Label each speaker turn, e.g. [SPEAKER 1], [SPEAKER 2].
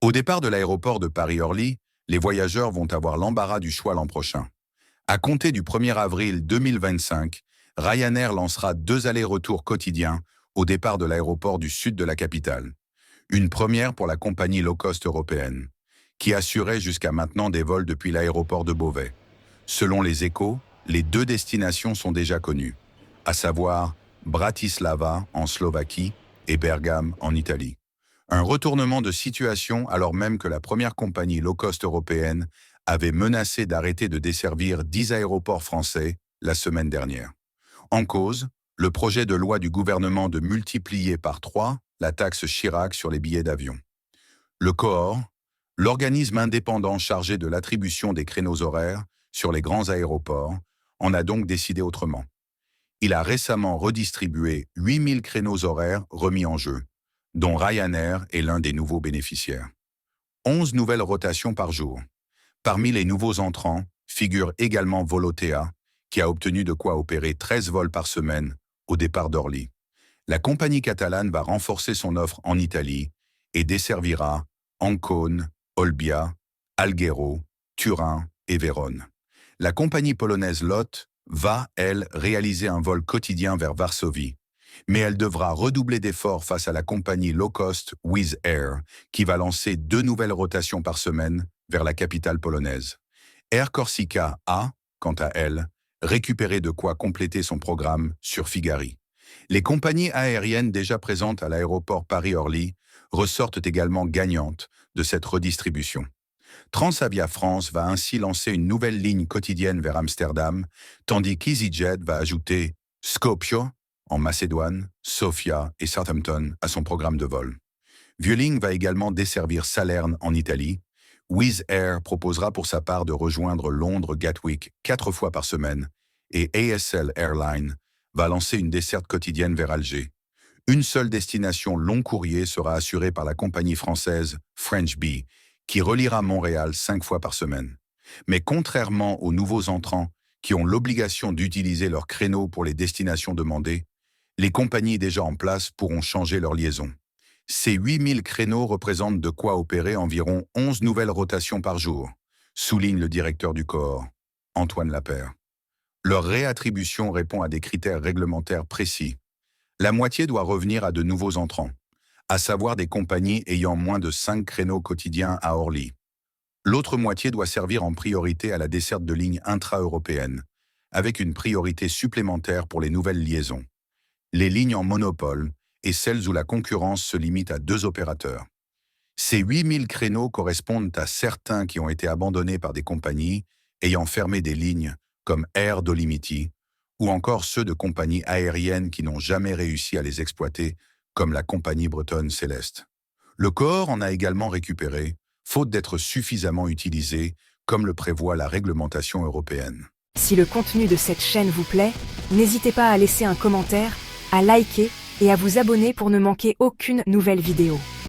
[SPEAKER 1] Au départ de l'aéroport de Paris-Orly, les voyageurs vont avoir l'embarras du choix l'an prochain. À compter du 1er avril 2025, Ryanair lancera 2 allers-retours quotidiens au départ de l'aéroport du sud de la capitale. Une première pour la compagnie low-cost européenne, qui assurait jusqu'à maintenant des vols depuis l'aéroport de Beauvais. Selon les Échos, les 2 destinations sont déjà connues, à savoir Bratislava en Slovaquie et Bergame en Italie. Un retournement de situation alors même que la première compagnie low-cost européenne avait menacé d'arrêter de desservir 10 aéroports français la semaine dernière. En cause, le projet de loi du gouvernement de multiplier par 3 la taxe Chirac sur les billets d'avion. Le COHOR, l'organisme indépendant chargé de l'attribution des créneaux horaires sur les grands aéroports, en a donc décidé autrement. Il a récemment redistribué 8000 créneaux horaires remis en jeu, dont Ryanair est l'un des nouveaux bénéficiaires. 11 nouvelles rotations par jour. Parmi les nouveaux entrants figure également Volotea, qui a obtenu de quoi opérer 13 vols par semaine au départ d'Orly. La compagnie catalane va renforcer son offre en Italie et desservira Ancône, Olbia, Alghero, Turin et Vérone. La compagnie polonaise LOT va, elle, réaliser un vol quotidien vers Varsovie, mais elle devra redoubler d'efforts face à la compagnie low-cost Wizz Air, qui va lancer 2 nouvelles rotations par semaine vers la capitale polonaise. Air Corsica a, quant à elle, récupéré de quoi compléter son programme sur Figari. Les compagnies aériennes déjà présentes à l'aéroport Paris-Orly ressortent également gagnantes de cette redistribution. Transavia France va ainsi lancer une nouvelle ligne quotidienne vers Amsterdam, tandis qu'EasyJet va ajouter Skopje en Macédoine, Sofia et Southampton à son programme de vol. Vueling va également desservir Salerne en Italie. Wizz Air proposera pour sa part de rejoindre Londres Gatwick 4 fois par semaine et ASL Airlines va lancer une desserte quotidienne vers Alger. Une seule destination long courrier sera assurée par la compagnie française French Bee, qui reliera Montréal 5 fois par semaine. Mais contrairement aux nouveaux entrants qui ont l'obligation d'utiliser leurs créneaux pour les destinations demandées, les compagnies déjà en place pourront changer leur liaison. Ces 8000 créneaux représentent de quoi opérer environ 11 nouvelles rotations par jour, souligne le directeur du COHOR, Antoine Lapeyre. Leur réattribution répond à des critères réglementaires précis. La moitié doit revenir à de nouveaux entrants, à savoir des compagnies ayant moins de 5 créneaux quotidiens à Orly. L'autre moitié doit servir en priorité à la desserte de lignes intra-européennes, avec une priorité supplémentaire pour les nouvelles liaisons. Les lignes en monopole et celles où la concurrence se limite à 2 opérateurs. Ces 8000 créneaux correspondent à certains qui ont été abandonnés par des compagnies ayant fermé des lignes comme Air Dolomiti, ou encore ceux de compagnies aériennes qui n'ont jamais réussi à les exploiter, comme la compagnie bretonne Céleste. Le COHOR en a également récupéré, faute d'être suffisamment utilisé, comme le prévoit la réglementation européenne.
[SPEAKER 2] Si le contenu de cette chaîne vous plaît, n'hésitez pas à laisser un commentaire, à liker et à vous abonner pour ne manquer aucune nouvelle vidéo.